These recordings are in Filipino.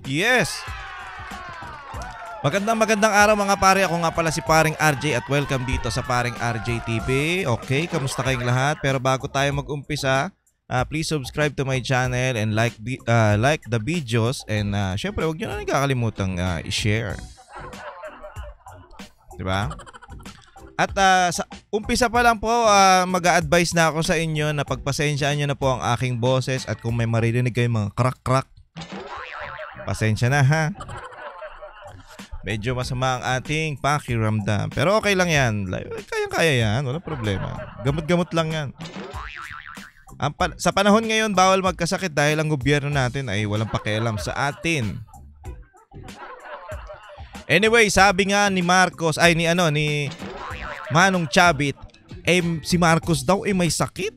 Yes! Magandang araw mga pare. Ako nga pala si Paring RJ at welcome dito sa Paring RJ TV. Okay, kamusta kayong lahat? Pero bago tayo mag-umpisa, please subscribe to my channel and like the videos. And syempre, huwag nyo na nagkakalimutang i-share. Diba? At sa umpisa pa lang po, mag-a-advise na ako sa inyo na pagpasensyaan nyo na po ang aking boses. At kung may maririnig kayong mga crack-crack, pasensya na ha. Medyo masama ang ating pakiramdam. Pero okay lang yan. Kayang-kaya yan. Walang problema. Gamot-gamot lang yan. Sa panahon ngayon, bawal magkasakit dahil ang gobyerno natin ay walang pakialam sa atin. Anyway, sabi nga ni Marcos, ni Manong Chavit, si Marcos daw may sakit.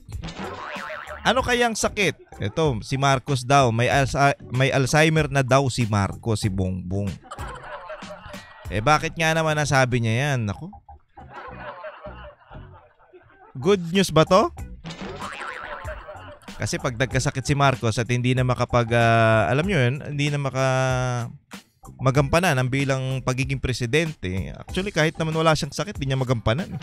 Ano kayang sakit? Ito, si Marcos daw, may Alzheimer na daw si Marcos, si Bongbong. Bakit nga naman nasabi niya yan? Naku. Good news ba to? Kasi pag nagkasakit si Marcos at hindi na alam nyo yun, hindi na magampanan ang bilang pagiging presidente. Actually, kahit naman wala siyang sakit, hindi niya magampanan.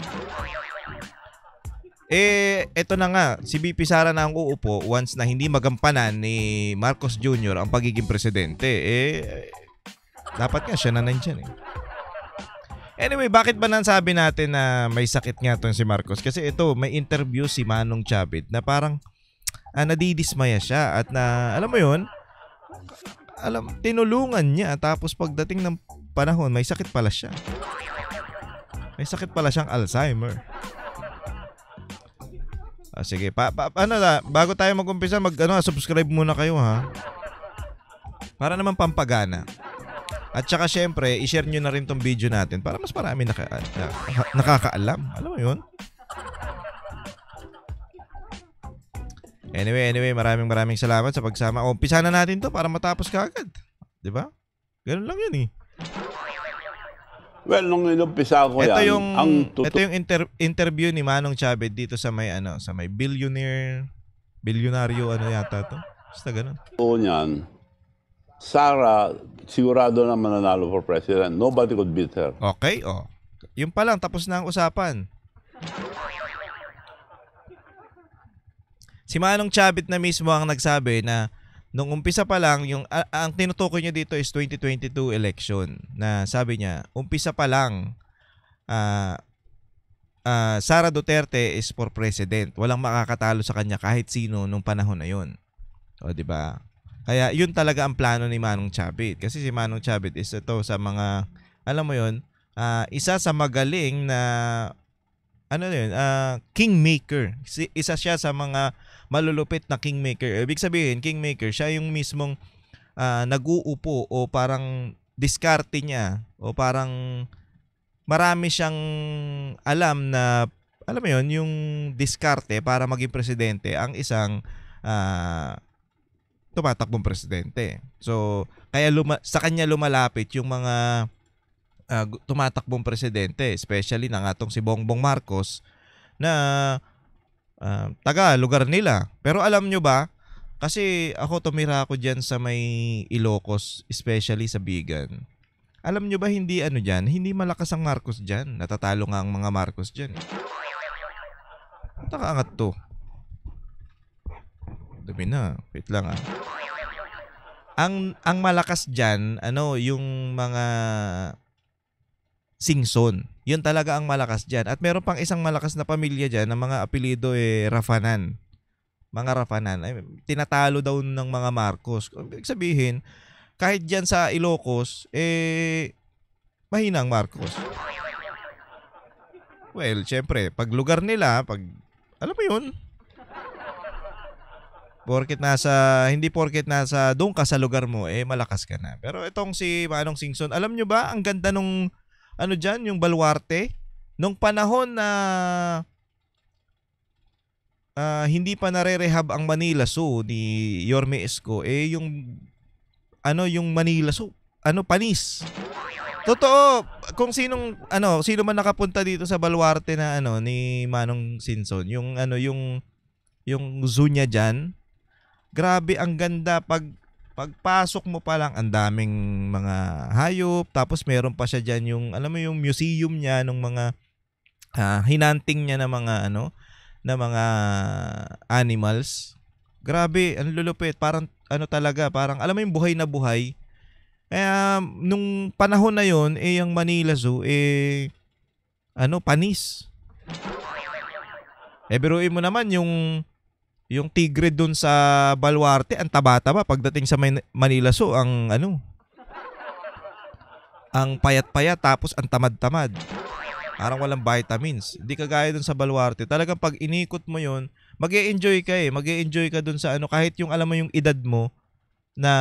Eto na nga, si BP Sara na ang uupo once na hindi magampanan ni Marcos Jr. ang pagiging presidente. Dapat nga siya na nandyan Anyway, bakit ba nasabi natin na may sakit nga to si Marcos? Kasi ito, may interview si Manong Chavit na parang nadidismaya siya at alam mo yun, tinulungan niya tapos pagdating ng panahon, may sakit pala siya. May sakit pala siyang Alzheimer. Sige, bago tayo mag-umpisa, subscribe muna kayo ha. Para naman pampagana. At saka syempre, i-share nyo na rin tong video natin para mas marami nakakaalam. Alam mo yun? Anyway, maraming salamat sa pagsama. Umpisa na natin to para matapos kaagad. Diba? Ganun lang yun Well, nung inumpisa ko ito yan, ito yung interview ni Manong Chavit dito sa may bilyonaryo yata to. Basta ganun. Oo niyan. Sara, sigurado na mananalo for president. Nobody could beat her. Okay, Yung pa lang, tapos na ang usapan. Si Manong Chavit na mismo ang nagsabi na nung umpisa pa lang, ang tinutukoy niya dito is 2022 election. Na sabi niya, umpisa pa lang, Sara Duterte is for president. Walang makakatalo sa kanya kahit sino nung panahon na yun. O, diba? Kaya yun talaga ang plano ni Manong Chavit. Kasi si Manong Chavit is ito sa mga, alam mo yun, isa sa magaling na, kingmaker. Isa siya sa mga malulupit na kingmaker. Ibig sabihin, kingmaker, siya yung mismong nag-uupo o parang diskarte niya o parang marami siyang alam na, alam mo yun, yung diskarte para maging presidente ang isang tumatakbong presidente. So, kaya sa kanya lumalapit yung mga tumatakbong presidente, especially na nga tong si Bongbong Marcos na taga lugar nila. Pero alam nyo ba, kasi ako tumira ako dyan sa may Ilocos, especially sa Bigan. Alam nyo ba hindi dyan, hindi malakas ang Marcos dyan. Natatalo nga ang mga Marcos dyan. Nakaangat to. Dumi na. Wait lang Ang malakas dyan, yung mga Singson. Yun talaga ang malakas dyan. At meron pang isang malakas na pamilya dyan na mga apelido Rafanan. Mga Rafanan. Tinatalo daw ng mga Marcos. Ibig sabihin, kahit dyan sa Ilocos, mahina ang Marcos. Well, syempre, pag lugar nila, alam mo yun, hindi porket nasa doon ka sa lugar mo, malakas ka na. Pero itong si Manong Singson, alam nyo ba, ang ganda nung, dyan, yung baluarte, nung panahon na hindi pa nare-rehab ang Manila Zoo ni Yorme Isko, yung Manila Zoo, panis. Totoo, kung sino man nakapunta dito sa baluarte na ni Manong Singson, yung zoo niya dyan, grabe ang ganda pag Pagpasok mo pa lang, ang daming mga hayop. Tapos meron pa siya dyan yung, alam mo yung museum niya ng mga hinanting niya na mga na mga animals. Grabe, ang lulupit. Parang talaga, parang alam mo yung buhay na buhay. Kaya nung panahon na yon yung Manila Zoo panis. Biruin mo naman yung tigre dun sa Baluarte, ang taba-taba pagdating sa Manila Zoo, ang payat-payat tapos ang tamad-tamad. Parang walang vitamins. Hindi kagaya dun sa Baluarte. Talagang pag inikot mo yon, mag-e-enjoy ka Mag-e-enjoy ka dun sa kahit yung alam mo yung edad mo na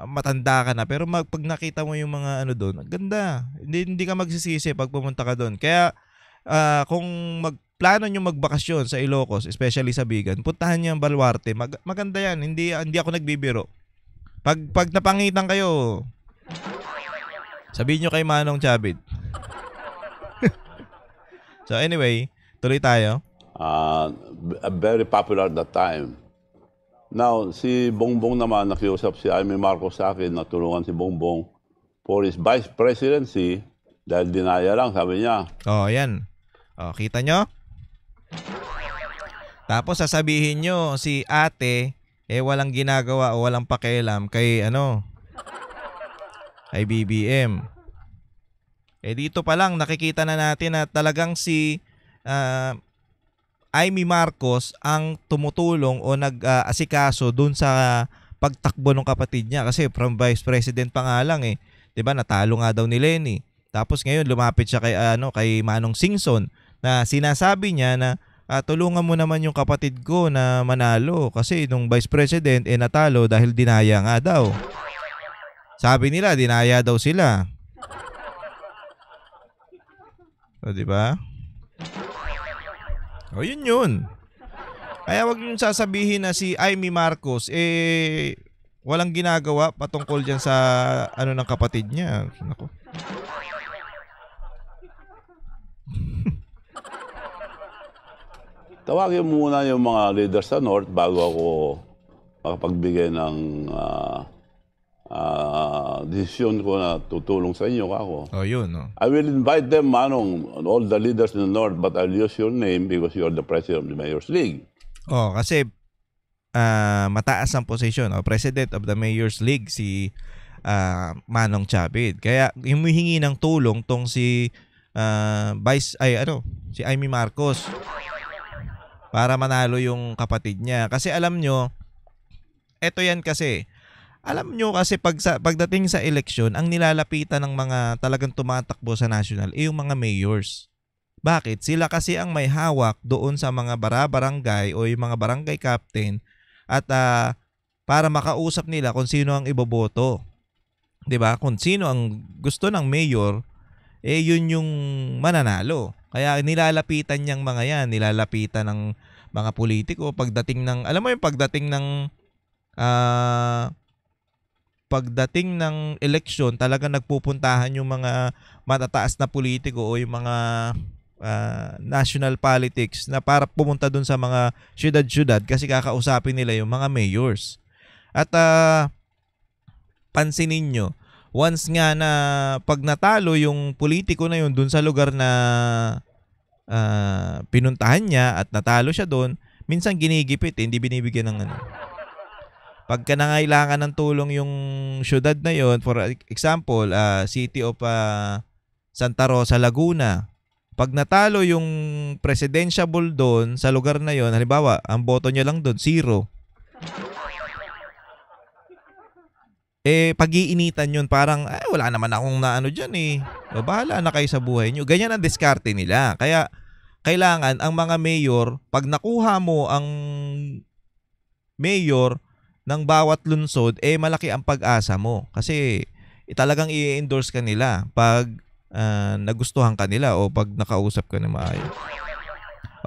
matanda ka na, pero pag nakita mo yung mga doon, ganda. Hindi ka magsisisi pag pumunta ka doon. Kaya kung plano nyo magbakasyon sa Ilocos, especially sa Bigan, puntahan niyo ang Baluarte. Maganda yan. Hindi ako nagbibiro. Pag napangitan kayo, sabihin nyo kay Manong Chabit. So anyway, tuloy tayo. Very popular that time. Now, si Bongbong naman, nakiusap si Amy Marcos sa akin na tulungan si Bongbong for his vice presidency dahil dinaya lang, sabi niya. Yan. Kita nyo? Tapos sasabihin nyo, si ate, walang ginagawa o walang pakialam kay kay BBM. Dito pa lang, nakikita na natin na talagang si Amy Marcos ang tumutulong o nag-asikaso dun sa pagtakbo ng kapatid niya kasi from vice president pa nga lang 'di ba, natalo nga daw ni Lenny. Tapos ngayon lumapit siya kay Manong Singson na sinasabi niya na tulungan mo naman yung kapatid ko na manalo kasi nung vice president natalo dahil dinaya nga daw. Sabi nila dinaya daw sila. O, 'di ba? Yun. Kaya wag yung sasabihin na si Amy Marcos walang ginagawa patungkol diyan sa ng kapatid niya. Nako. Tawagin mo muna yung mga leaders sa North bago ako makapagbigay ng desisyon ko na tutulong sa inyo ako. Yun. I will invite them, Manong, all the leaders in the North, but I'll use your name because you're the president of the Mayor's League. Kasi mataas ang posisyon, President of the Mayor's League si Manong Chabit. Kaya humihingi ng tulong tong si si Amy Marcos para manalo yung kapatid niya. Kasi alam nyo, kasi pagdating sa eleksyon, ang nilalapitan ng mga talagang tumatakbo sa national yung mga mayors. Bakit? Sila kasi ang may hawak doon sa mga barangay o yung mga barangay captain at para makausap nila kung sino ang iboboto. 'Di ba? Kung sino ang gusto ng mayor, yun yung mananalo. Kaya nilalapitan niyang mga yan, nilalapitan ng mga politiko pagdating ng, alam mo yung pagdating ng eleksyon, talagang nagpupuntahan yung mga matataas na politiko o yung mga national politics na para pumunta dun sa mga syudad-syudad kasi kakausapin nila yung mga mayors. At pansinin nyo, once nga na pag natalo yung politiko na yun dun sa lugar na pinuntahan niya at natalo siya dun, minsan ginigipit, hindi binibigyan ng Pagka nangailangan ng tulong yung syudad na yon, for example, City of Santa Rosa, Laguna. Pag natalo yung presidential doon sa lugar na yon, halimbawa, ang boto niya lang doon, 0. Pag-iinitan yun, parang, wala naman akong naano dyan bahala na kayo sa buhay nyo. Ganyan ang diskarte nila. Kaya, kailangan ang mga mayor, pag nakuha mo ang mayor ng bawat lungsod, malaki ang pag-asa mo. Kasi talagang i-endorse ka nila pag nagustuhan ka nila o pag nakausap ka na maayos.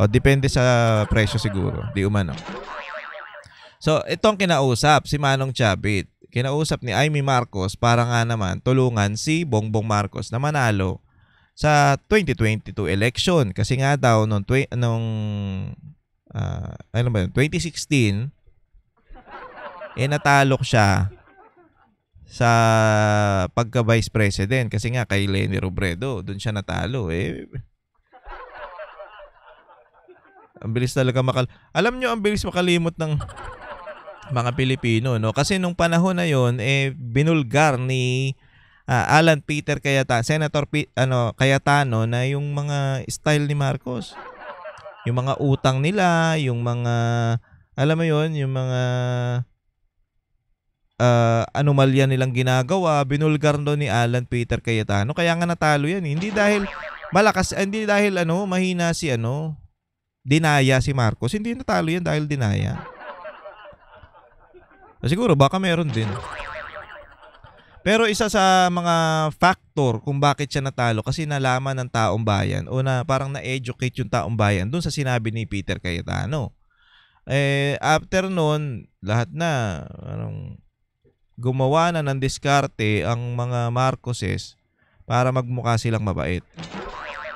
Depende sa presyo siguro. Di umano. So, itong kinausap, si Manong Chabit. Kinausap ni Amy Marcos para nga naman tulungan si Bongbong Marcos na manalo sa 2022 election. Kasi nga daw, noong 2016, natalo siya sa pagka-vice president kasi nga kay Leni Robredo, doon siya natalo. Ang bilis talaga alam nyo, ang bilis makalimot ng mga Pilipino, no? Kasi nung panahon na yon, binulgar ni Alan Peter Senator Cayetano na yung mga style ni Marcos. Yung mga utang nila, yung mga, alam mo yon, yung mga anomalya nilang ginagawa, binulgar doon ni Alan Peter Cayetano. Kaya nga natalo yan. Hindi dahil malakas, hindi dahil mahina si dinaya si Marcos. Hindi natalo yan dahil dinaya. Siguro baka meron din. Pero isa sa mga factor kung bakit siya natalo kasi nalaman ng taong bayan o na parang na-educate yung taong bayan doon sa sinabi ni Peter Cayetano. After noon, lahat na gumawa na ng diskarte ang mga Marcoses para magmukha silang mabait.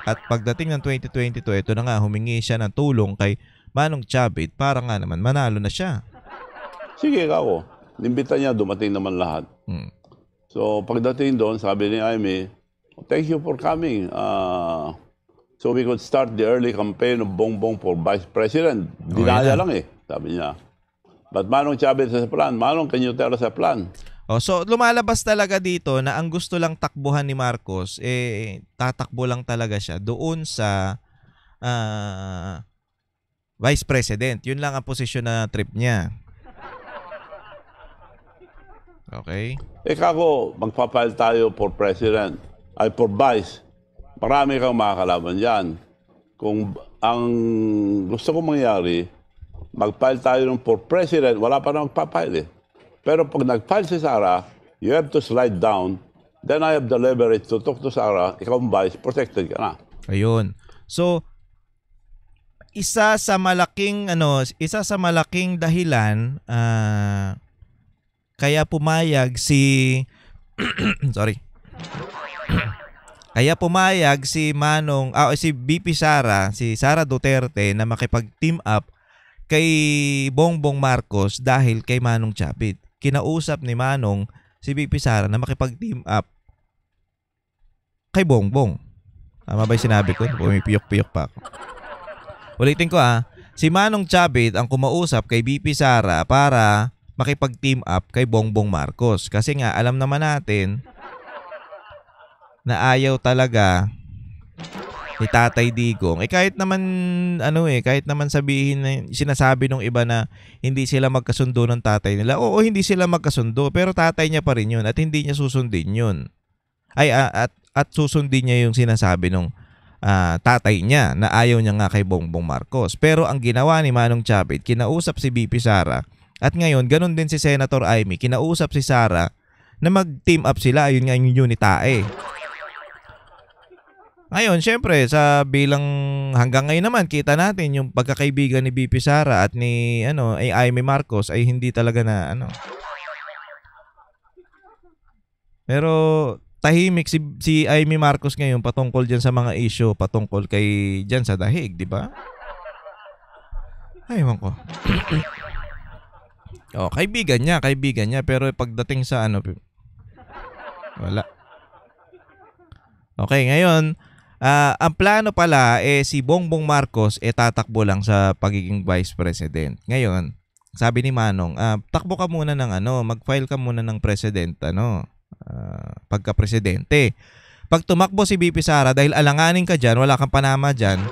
At pagdating ng 2022, ito na nga, humingi siya ng tulong kay Manong Chavit para nga naman manalo na siya. Sige ako. Nimbita niya, dumating naman lahat. So pagdating doon, sabi ni Amy, thank you for coming. So we could start the early campaign of Bongbong for Vice President. Dinaya lang sabi niya. But Manong Chavit sa plan. Manong, can you tell us a plan? So lumalabas talaga dito na ang gusto lang takbuhan ni Marcos, tatakbo lang talaga siya doon sa Vice President. Yun lang ang posisyon na trip niya. Okay? Kako, magpapile tayo for President. Ay, for Vice. Marami kang makakalaban dyan. Kung ang gusto kong mangyari, mag-file tayo ng for President, wala pa na magpa-file Pero pag nag-file si Sara, you have to slide down. Then I have the leverage to talk to Sara. Ikaw ang Vice, protected ka na. Ayun. So, isa sa malaking dahilan kaya pumayag si Kaya pumayag si si VP Sara, si Sara Duterte na makipag-team up kay Bongbong Marcos dahil kay Manong Chavit. Kinausap ni Manong si VP Sara na makipag-team up kay Bongbong. Tama ba yung sinabi ko? Pumipiyok-piyok pa ako. Ulitin ko si Manong Chavit ang kumausap kay VP Sara para makipag-team up kay Bongbong Marcos. Kasi nga alam naman natin na ayaw talaga ni Tatay Digong. Kahit naman kahit naman sabihin sinasabi nung iba na hindi sila magkasundo ng tatay nila. Oo, hindi sila magkasundo, pero tatay niya pa rin 'yun at hindi niya susundin 'yun. At susundin niya yung sinasabi nung tatay niya na ayaw niya nga kay Bongbong Marcos. Pero ang ginawa ni Manong Chavit, kinausap si VP Sara at ngayon ganun din si Senator Amy, kinausap si Sara na mag-team up sila. Ayun nga yung unitae. Ngayon, syempre, hanggang ngayon naman, kita natin yung pagkakaibigan ni VP Sara at ni Amy Marcos ay hindi talaga na Pero tahimik si Amy Marcos ngayon patungkol diyan sa mga issue, patungkol kay diyan sa dahig, di ba? Aywan ko. Kaibigan niya, pero pagdating sa wala. Okay, ngayon, ang plano pala si Bongbong Marcos tatakbo lang sa pagiging Vice President. Ngayon, sabi ni Manong, takbo ka muna ng mag-file ka muna ng President, pagka-presidente. Pag tumakbo si VP Sara, dahil alanganin ka dyan, wala kang panama dyan,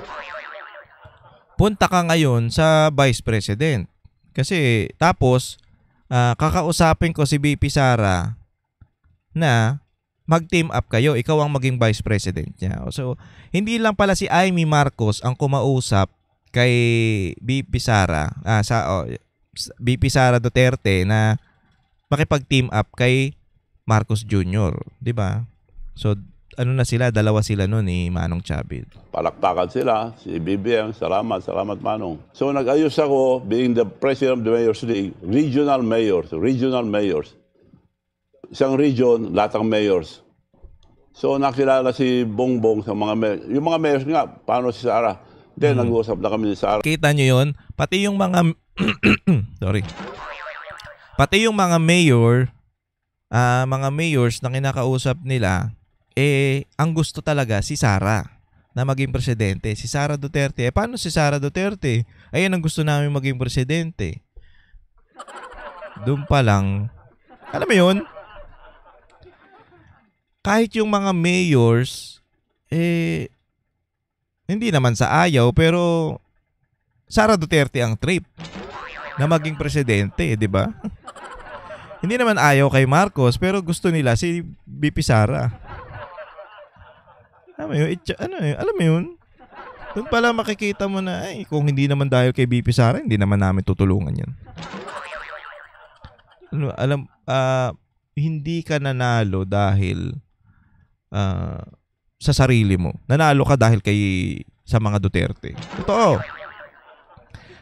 punta ka ngayon sa Vice President. Kasi, tapos, kakausapin ko si VP Sara na mag-team up kayo, ikaw ang maging Vice President niya. So, hindi lang pala si Amy Marcos ang kumausap kay VP Sara, VP Sara Duterte na makipag-team up kay Marcos Jr., di ba? So, dalawa sila noon ni Manong Chavit. Palakpakan sila, si BBM, salamat Manong. So, nag-ayos ako, being the President of the Mayors League, regional mayors. Isang region, lahat ng mayors. So nakilala si Bongbong sa mga mayors. Yung mga mayors nga, paano si Sara? Then nag-uusap na kami ni Sara. Kita nyo yun? Pati yung mga Pati yung mga mayor mga mayors na kinakausap nila, ang gusto talaga si Sara na maging presidente. Si Sara Duterte. Paano si Sara Duterte? Ayan ang gusto namin maging presidente. Doon pa lang, alam mo yun, kahit yung mga mayors, hindi naman sa ayaw, pero Sara Duterte ang trip na maging presidente, di ba? Hindi naman ayaw kay Marcos, pero gusto nila si VP Sara. Alam mo yun? Alam mo yun? Doon pala makikita mo na, kung hindi naman dahil kay VP Sara, hindi naman namin tutulungan yan. Hindi ka nanalo dahil sa sarili mo. Nanalo ka dahil sa mga Duterte. Totoo.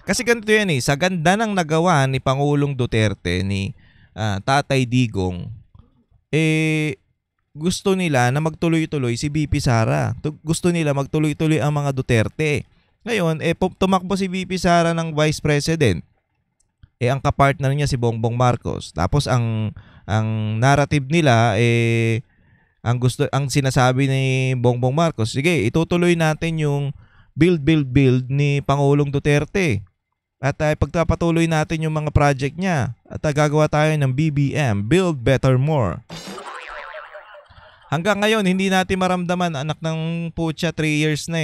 Kasi ganito yan sa ganda ng nagawa ni Pangulong Duterte, ni Tatay Digong, gusto nila na magtuloy-tuloy si VP Sara. Gusto nila magtuloy-tuloy ang mga Duterte. Ngayon, tumakbo si VP Sara ng Vice President. Ang kapartner niya si Bongbong Marcos. Tapos ang narrative nila, ang sinasabi ni Bongbong Marcos, sige, itutuloy natin yung build ni Pangulong Duterte. At pagpapatuloy natin yung mga project niya. At gagawa tayo ng BBM, Build Better More. Hanggang ngayon, hindi natin maramdaman, anak ng putya, 3 years na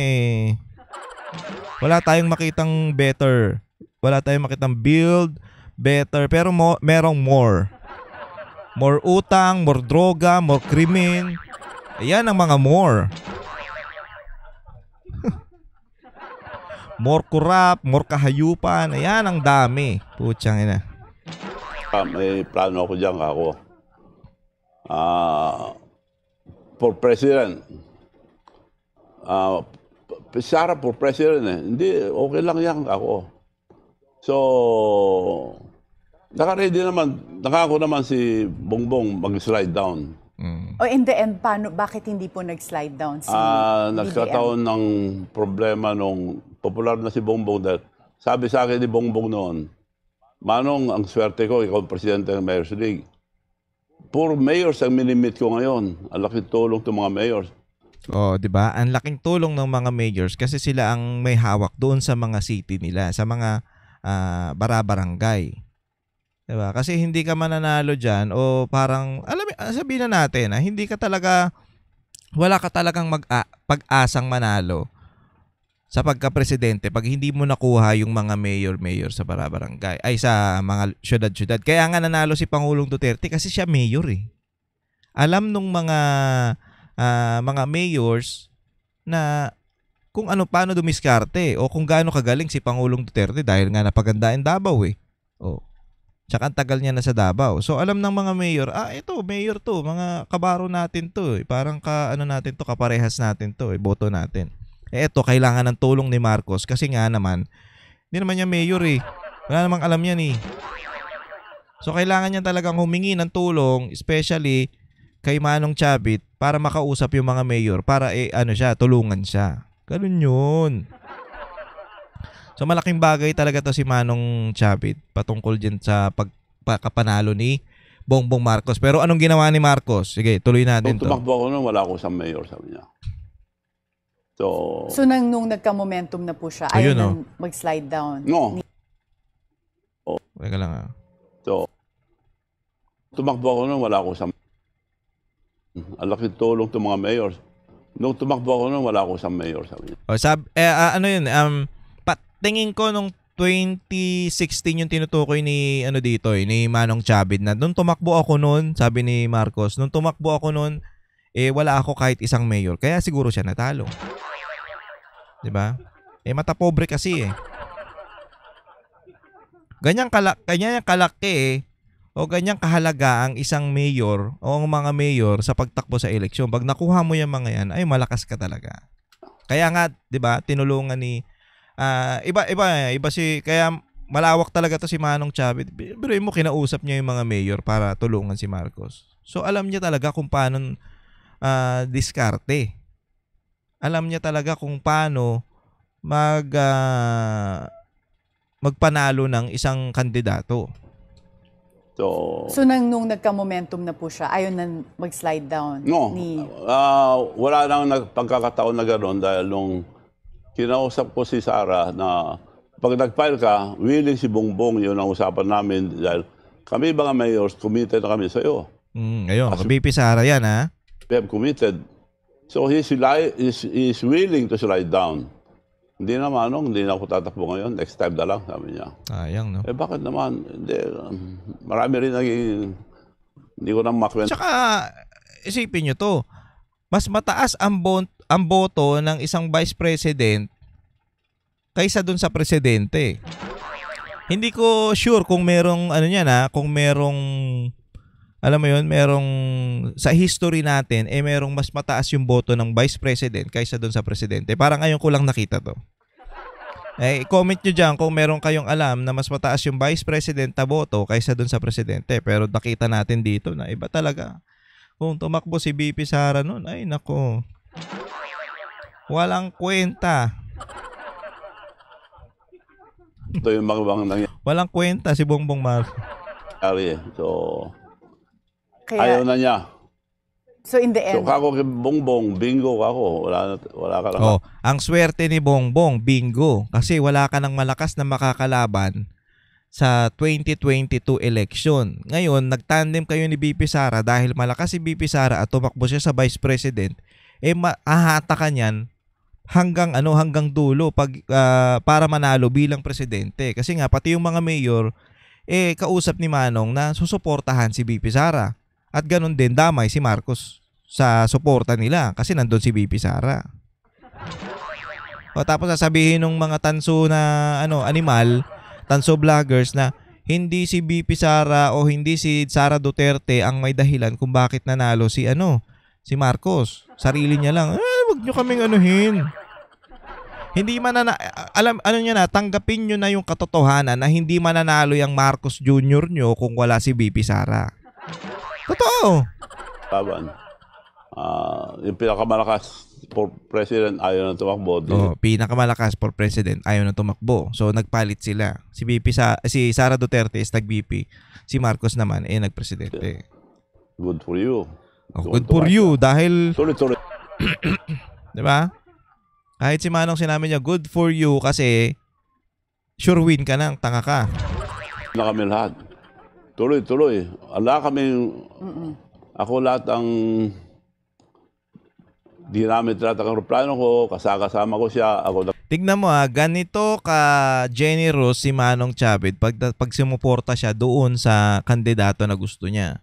Wala tayong makitang better. Wala tayong makitang build better. Pero merong more. More utang, more droga, more krimen. Ayan ang mga more. More corrupt, more kahayupan. Ayan ang dami. Putyang ina. May plano ako dyan ako. For president. Sara for president Hindi, okay lang yan ako. So, naka-ready naman. Nakako naman si Bongbong mag-slide down. In the end, bakit hindi po nag-slide down si Nagkataon ng problema nung popular na si Bongbong dahil sabi sa akin ni Bongbong noon, Manong, ang swerte ko, ikaw ang presidente ng Mayor's League. Puro mayors ang minimit ko ngayon. Ang laking tulong ng mga mayors. Di ba? Ang laking tulong ng mga mayors kasi sila ang may hawak doon sa mga city nila, sa mga barabarangay. Diba? Kasi hindi ka mananalo dyan o parang, sabihin na natin, hindi ka talaga, wala ka talagang pag-asang manalo sa pagka-presidente pag hindi mo nakuha yung mga mayor sa barabarangay, sa mga syudad-syudad. Kaya nga nanalo si Pangulong Duterte kasi siya mayor Alam nung mga mayors na kung paano dumiskarte o kung gaano kagaling si Pangulong Duterte dahil nga napagandaan Davao Tsaka ang tagal niya na sa Davao. So alam ng mga mayor, ito, mayor to, mga kabaro natin to. Parang natin to, kaparehas natin to, boto natin. Ito, kailangan ng tulong ni Marcos kasi nga naman, hindi naman niya mayor Wala namang alam yan So kailangan niya talagang humingi ng tulong, especially kay Manong Chavit para makausap yung mga mayor para tulungan siya. Ganun yun. So malaking bagay talaga to si Manong Chavit patungkol dyan sa pagkapanalo ni Bongbong Marcos. Pero anong ginawa ni Marcos? Sige, tuloy natin to. Tumakbo ako nung wala ako sa mayor, sabi niya. So nung nagka-momentum na po siya, ayaw nang mag-slide down? No. Teka lang So, tumakbo ako nung wala ako sa ang laking tulong ng mga mayors. Nung tumakbo ako nung wala ako sa mayor, sabi niya. Tingin ko nung 2016 yung tinutukoy ni ni Manong Chavit na nung tumakbo ako noon, sabi ni Marcos, nung tumakbo ako noon, wala ako kahit isang mayor. Kaya siguro siya natalo. 'Di ba? Mata pobre kasi Ganyang kalaki o ganyang kahalaga ang isang mayor o ang mga mayor sa pagtakbo sa eleksyon. Pag nakuha mo yung mga yan, ay malakas ka talaga. Kaya nga, 'di ba, tinulungan ni kaya malawak talaga to si Manong Chavit. Pero mo kinausap niya yung mga mayor para tulungan si Marcos. So alam niya talaga kung paano diskarte. Alam niya talaga kung paano magpanalo ng isang kandidato. So nung nagka-momentum na po siya, ayaw na mag-slide down? No, wala nang pagkakataon na gano'n dahil nung kinausap ko si Sara na pag nag-file ka, willing si Bongbong, yun ang usapan namin dahil kami mga mayors, committed na kami sa iyo. Ayun, VP Sara yan, ha? We have committed. So he's willing to slide down. Hindi naman, hindi na ako tatakbo ngayon. Next time na lang, sabi niya. Sayang, no? Bakit naman? Hindi, marami rin naging, hindi ko na makwenta. Tsaka, isipin nyo to, mas mataas ang boto ng isang vice president kaysa dun sa presidente. Hindi ko sure kung merong, kung merong, alam mo yun, merong, sa history natin, merong mas mataas yung boto ng vice president kaysa dun sa presidente. Parang ngayon ko lang nakita to. Comment nyo dyan kung meron kayong alam na mas mataas yung vice president na boto kaysa dun sa presidente. Pero nakita natin dito na iba talaga. Kung tumakbo si VP Sara nun, ay nako. Walang kwenta. Ito yung mga nangyari. Walang kwenta si Bongbong Marcos. So, Kaya, ayaw na niya. so in the So, end, kako kay Bongbong, bingo ako. Wala ka lang. Ang swerte ni Bongbong, bingo. Kasi wala ka ng malakas na makakalaban sa 2022 election. Ngayon, nagtandem kayo ni VP Sara dahil malakas si VP Sara at tumakbo siya sa vice president, ahata ka niyan hanggang dulo para manalo bilang presidente. Kasi nga, pati yung mga mayor, kausap ni Manong na susuportahan si VP Sara. At ganun din, damay si Marcos sa suporta nila kasi nandun si VP Sara. Tapos sasabihin ng mga tanso na animal, tanso vloggers na hindi si VP Sara o hindi si Sara Duterte ang may dahilan kung bakit nanalo si Marcos. Sarili niya lang. Wag nyo kaming anuhin. Hindi tanggapin nyo na yung katotohanan na hindi mananalo yung Marcos Jr. nyo kung wala si VP Sara. Totoo. Laban. Yung pinakamalakas for president ayaw na tumakbo. Pinakamalakas for president ayaw na tumakbo. So nagpalit sila. Si Sara Duterte is nag-VP. Si Marcos naman nagpresidente. Good for you. Good for you dahil Tuloy-tuloy. 'Di ba? Kahit si Manong sinabi niya good for you kasi sure win ka nang tanga ka. Na kami lahat. Tuloy-tuloy. Ako lahat ang dinamit lahat ang aeroplano ko, kasama ko siya. Tignan mo ganito ka generous si Manong Chavit pag sumuporta siya doon sa kandidato na gusto niya.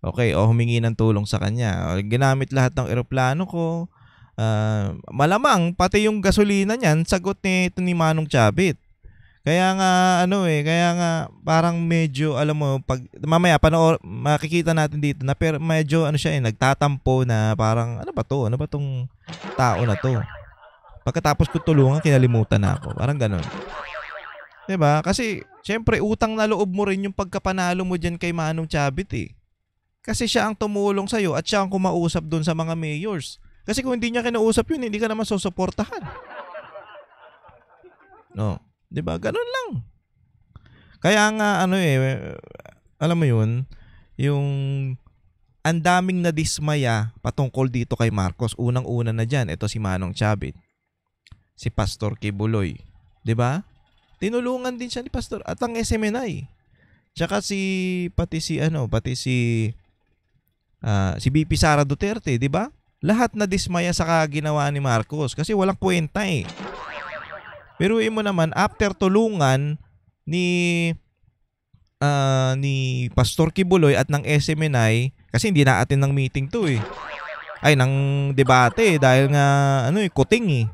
Okay, humingi ng tulong sa kanya. Ginamit lahat ng aeroplano ko. Malamang pati yung gasolina niyan sagot ni Manong Chavit. Kaya nga parang medyo alam mo pag mamaya makikita natin dito na pero medyo nagtatampo na parang ano ba tong tao na to. Pagkatapos ko tulungan kinalimutan na ako. Parang ganoon. 'Di ba? Kasi syempre utang na loob mo rin yung pagkapanalo mo diyan kay Manong Chavit Kasi siya ang tumulong sa iyo at siya ang kumausap doon sa mga mayors. Kasi kung hindi niya kinausap yun, hindi ka naman susuportahan. No. 'Di ba? Ganun lang. Kaya nga alam mo yun, yung ang daming nadismaya patungkol dito kay Marcos. Unang-una na diyan, ito si Manong Chavit. Si Pastor Kibuloy, 'di ba? Tinulungan din siya ni Pastor at ang SMNI. Tsaka pati si VP Sara Duterte, 'di ba? Lahat na dismaya sa ginawa ni Marcos kasi walang kwenta Biruin mo naman after tulungan ni Pastor Kibuloy at ng SMNI kasi hindi na-attend ng meeting to ng debate dahil nga kuting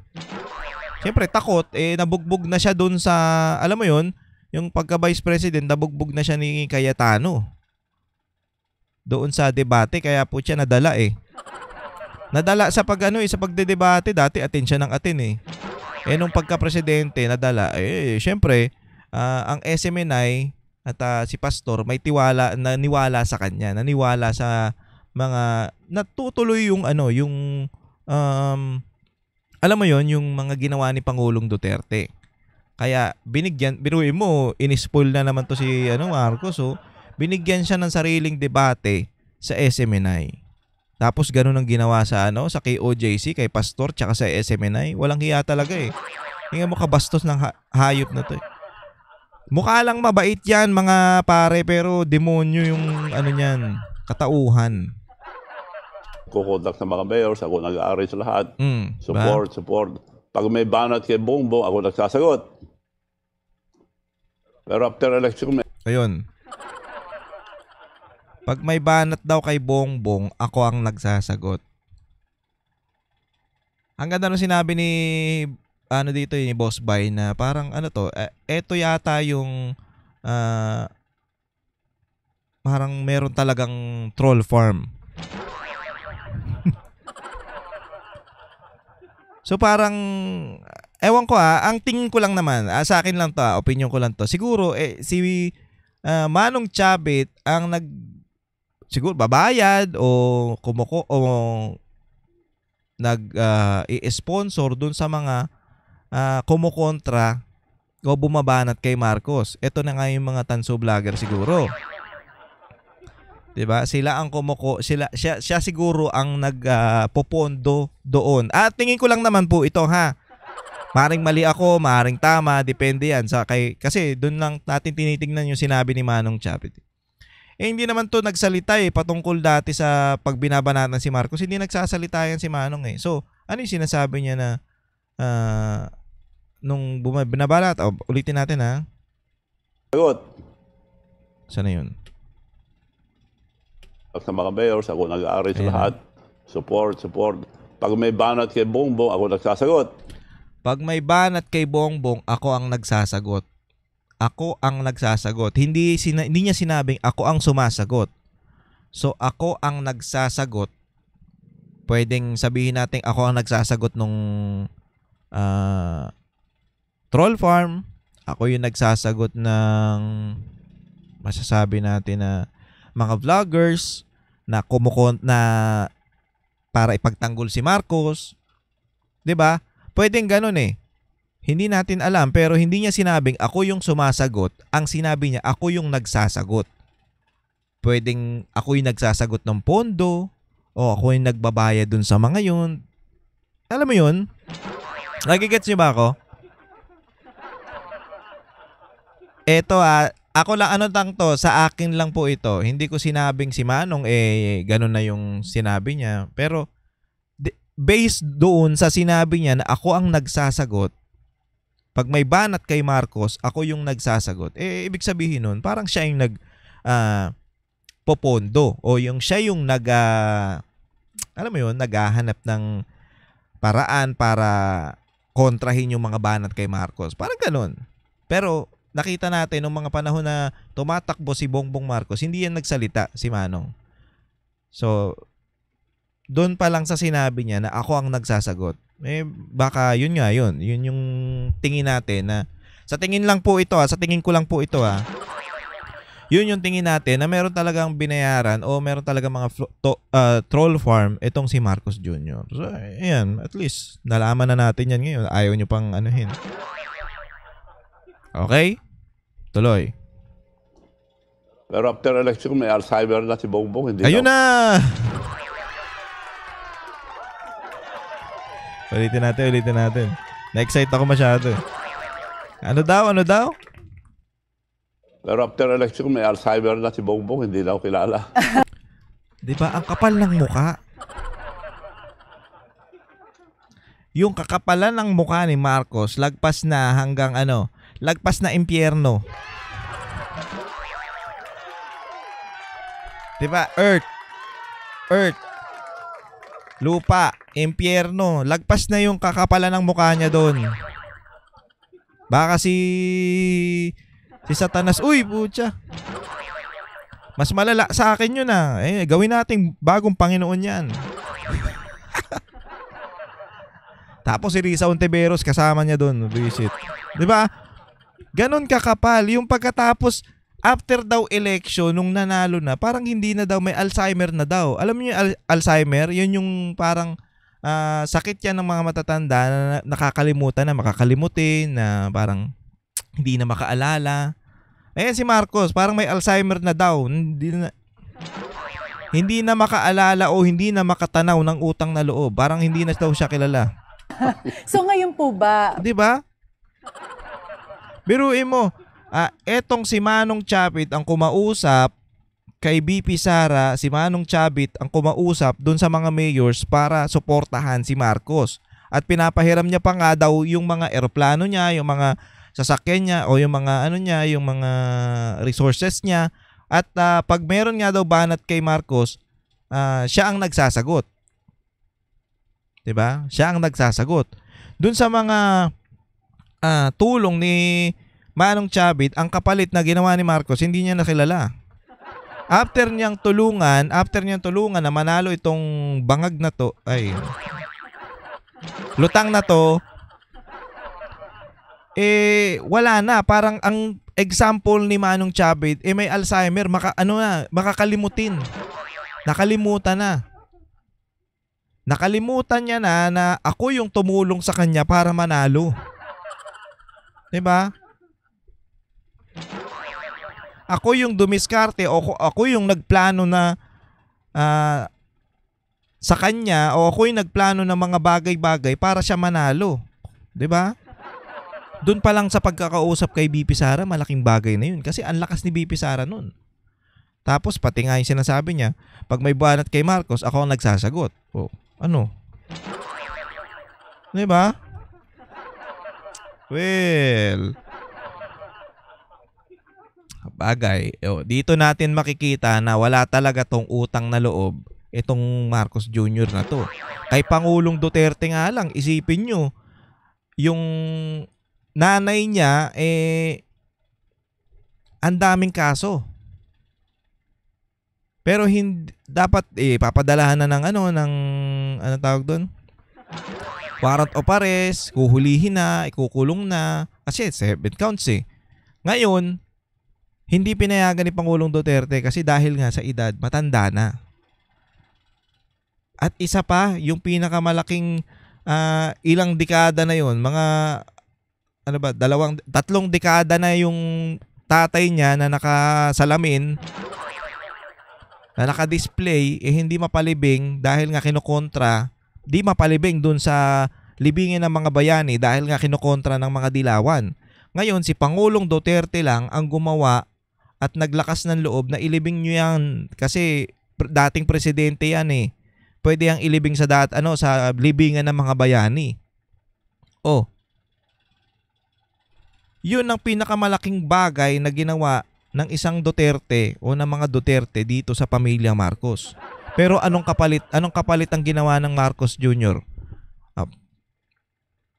Siyempre takot nabugbog na siya doon sa alam mo yon yung pagka Vice President nabugbog na siya ni Cayetano doon sa debate kaya po siya nadala nadala sa sa pagdedebate dati atin siya ng atin nung pagka-presidente nadala syempre ang SMNI at si Pastor may naniwala sa kanya naniwala sa mga natutuloy yung alam mo yon yung mga ginawa ni Pangulong Duterte kaya biruin mo inispoil na naman to si Marcos binigyan siya ng sariling debate sa SMNI. Tapos ganun ang ginawa sa sa KOJC, kay Pastor, tsaka sa SMNI. Walang hiya talaga eh. Tingnan mo kabastos ng hayop na to eh. Mukha lang mabait yan mga pare, pero demonyo yung niyan, katauhan. Kukontak sa mga mayors, ako nag-arrange lahat. Ba? Support. Pag may banat kay Bongbong, ako nagsasagot. Pero after election, Ayun. Pag may banat daw kay Bongbong, ako ang nagsasagot. Ang ganda nung sinabi ni dito ni Boss Bay na parang eto yata yung parang meron talagang troll farm. So parang ewan ko ang tingin ko lang naman, sa akin lang to, opinion ko lang to. Siguro si Manong Chavit ang siguro babayad o i-sponsor dun sa mga kumukontra o bumabanat kay Marcos. Ito na nga yung mga tanso vlogger siguro. 'Di ba? Sila ang siya siguro ang nagpopondo doon. At tingin ko lang naman po ito Maring mali ako, maring tama, depende yan kasi doon lang natin tinitingnan yung sinabi ni Manong Chavit. Hindi naman to nagsalita patungkol dati sa pagbinabanatan si Marcos. Hindi nagsasalita yan si Manong So, ano yung sinasabi niya na nung binabanat? Ulitin natin sagot. Saan na yun? Sa mga mayors, ako nag-arrange lahat. Support. Pag may banat kay Bongbong, ako nagsasagot. Pag may banat kay Bongbong, ako ang nagsasagot. Ako ang nagsasagot. Hindi niya sinabing ako ang sumasagot. So, ako ang nagsasagot. Pwedeng sabihin natin ako ang nagsasagot nung troll farm. Ako yung nagsasagot ng masasabi natin na mga vloggers na na para ipagtanggol si Marcos. 'Di ba? Pwedeng ganun Hindi natin alam, pero hindi niya sinabing ako yung sumasagot. Ang sinabi niya, ako yung nagsasagot. Pwedeng ako yung nagsasagot ng pondo o ako yung nagbabayad dun sa mga yun. Alam mo yun? Nagigets niyo ba ako? Eto ako lang sa akin lang po ito. Hindi ko sinabing si Manong ganun na yung sinabi niya. Pero based doon sa sinabi niya na ako ang nagsasagot, pag may banat kay Marcos, ako yung nagsasagot. Ibig sabihin nun, parang siya yung popondo o yung siya yung alam mo yun, naghahanap ng paraan para kontrahin yung mga banat kay Marcos. Parang ganun. Pero nakita natin nung mga panahon na tumatakbo si Bongbong Marcos, hindi yan nagsalita si Manong. So, doon pa lang sa sinabi niya na ako ang nagsasagot. Baka yun nga yun. Yun yung tingin natin na sa tingin lang po ito sa tingin ko lang po ito Yun yung tingin natin na meron talagang binayaran o meron talagang mga troll farm itong si Marcos Jr. So, ayan, at least nalaman na natin yan ngayon. Ayaw nyo pang anuhin. Okay? Tuloy. Pero after election, may Alzheimer na si Bongbong. Hindi Ayun na! Ulitin natin. Na-excite ako masyado. Ano daw? Pero after election, may Alzheimer na si Bongbong. Hindi na ako kilala. Diba? Ang kapal ng muka. Yung kakapalan ng muka ni Marcos, lagpas na hanggang lagpas na impyerno. Diba? Earth. Lupa, impyerno. Lagpas na yung kakapalan ng mukha niya doon. Baka si Satanas, uy, putya. Mas malala sa akin yun gawin nating bagong Panginoon yan. Tapos si Risa Ontiveros kasama niya doon, visit. 'Di ba? Ganon kakapal yung pagkatapos after daw election nung nanalo na, parang hindi na daw, may Alzheimer na daw. Alam niyo yung Alzheimer, yun yung parang sakit yan ng mga matatanda na nakakalimutan na makakalimutin, na parang hindi na makaalala. Ayan si Marcos, parang may Alzheimer na daw. Hindi na makaalala o hindi na makatanaw ng utang na loob. Parang hindi na daw siya kilala. So ngayon po ba, 'Di ba? Biruin mo, etong si Manong Chavit ang kumausap kay BP Sara, si Manong Chavit ang kumausap dun sa mga mayors para suportahan si Marcos. At pinapahiram niya pa nga daw yung mga eroplano niya, yung mga sasakyan niya o yung mga ano niya, yung mga resources niya. At pag meron nga daw banat kay Marcos, siya ang nagsasagot. 'Di ba? Siya ang nagsasagot. Dun sa mga tulong ni Manong Chavit, ang kapalit na ginawa ni Marcos, hindi niya nakilala. After niyang tulungan na manalo itong bangag na to, lutang na to, wala na. Parang ang example ni Manong Chavit, may Alzheimer, makakalimutin. Nakalimutan na. Nakalimutan niya na ako yung tumulong sa kanya para manalo. 'Di ba? Ako yung dumiskarte o ako yung nagplano na sa kanya o ako yung nagplano ng mga bagay-bagay para siya manalo. 'Di ba? Doon pa lang sa pagkakausap kay BP Sara, malaking bagay na yun. Kasi ang lakas ni BP Sara nun. Tapos pati nga yung sinasabi niya, pag may banat kay Marcos, ako ang nagsasagot. O, ano? 'Di ba? Well, bagay. Dito natin makikita na wala talaga tong utang na loob itong Marcos Jr. na to. Kay Pangulong Duterte nga lang, isipin nyo, yung nanay niya, ang daming kaso. Pero hindi, dapat papadalahan na ng ano tawag doon? Warrant of arrest, kuhulihin na, ikukulong na, kasi 7 counts Ngayon, hindi pinayagan ni Pangulong Duterte kasi dahil nga sa edad, matanda na. At isa pa, yung pinakamalaking ilang dekada na yun, mga 3 dekada na yung tatay niya na nakasalamin, na nakadisplay, hindi mapalibing dahil nga kinukontra, di mapalibing dun sa libingin ng mga bayani dahil nga kinukontra ng mga dilawan. Ngayon, si Pangulong Duterte lang ang gumawa at naglakas ng loob na ilibing nyo yan kasi dating presidente yan Pwede yang ilibing sa sa libingan ng mga bayani. Yun ang pinakamalaking bagay na ginawa ng isang Duterte o ng mga Duterte dito sa pamilya Marcos. Pero anong kapalit ang ginawa ng Marcos Jr.?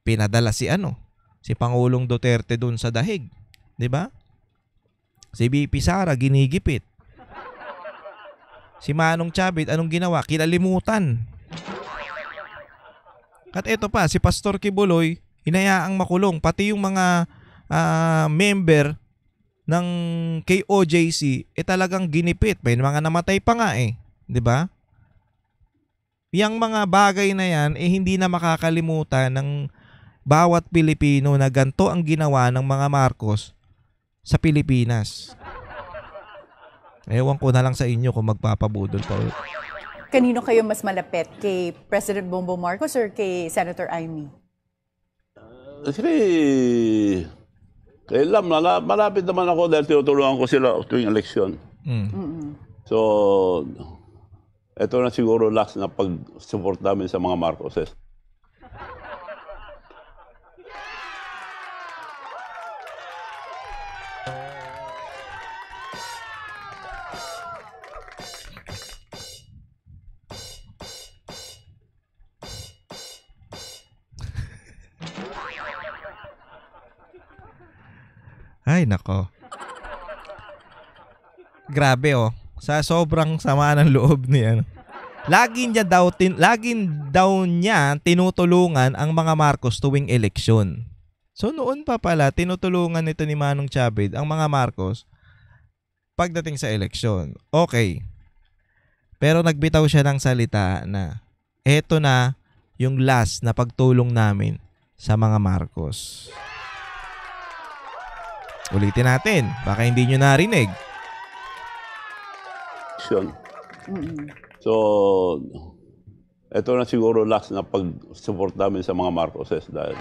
Pinadala si Pangulong Duterte dun sa dahig, 'di ba? Si BP Sara ginigipit. Si Manong Chavit anong ginawa? Kinalimutan. At eto pa, si Pastor Kibuloy hinayaang makulong, pati yung mga member ng KOJC talagang ginipit. May mga namatay pa nga 'di ba? Yang mga bagay na yan hindi na makakalimutan ng bawat Pilipino na ganito ang ginawa ng mga Marcos sa Pilipinas. Ewan ko na lang sa inyo kung magpapabudol pa. kanino kayo mas malapit? Kay President Bongbong Marcos or kay Senator Amy? Kay Lam, malapit naman ako dahil tinutulungan ko sila tuwing eleksyon. So, ito na siguro last na pag-support namin sa mga Marcoses. Ay, nako. Grabe sa sobrang sama ng loob niya. Laging daw niya tinutulungan ang mga Marcos tuwing eleksyon. So noon pa pala tinutulungan nito ni Manong Chavit ang mga Marcos pagdating sa eleksyon. Okay. Pero nagbitaw siya ng salita na eto na yung last na pagtulong namin sa mga Marcos. Ulitin natin. Baka hindi nyo narinig. Yun. So, ito na siguro last na pag-support namin sa mga Marcoses dahil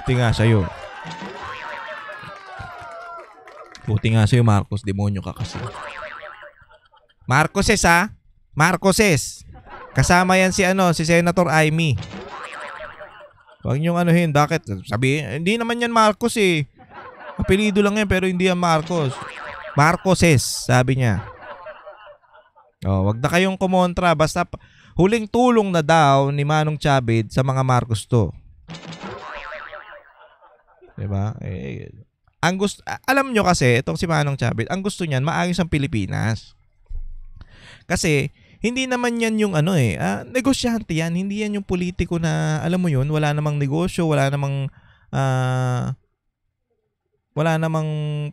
Buti nga sa'yo. Buti nga sa'yo, Marcos. Demonyo ka kasi. Marcoses, ha? Marcoses. Kasama yan si Senator Amy. Huwag niyong anuhin. Bakit? Sabi, hindi naman yan Marcos eh. Apelido lang yan pero hindi yan Marcos. Marcoses, sabi niya. Wag na kayong kumontra. Basta huling tulong na daw ni Manong Chavit sa mga Marcos to. Diba? Alam nyo kasi, itong si Manong Chavit, ang gusto niyan, maayos ang Pilipinas. Kasi, hindi naman yan yung negosyante yan. Hindi yan yung politiko na, alam mo yun, wala namang negosyo, wala namang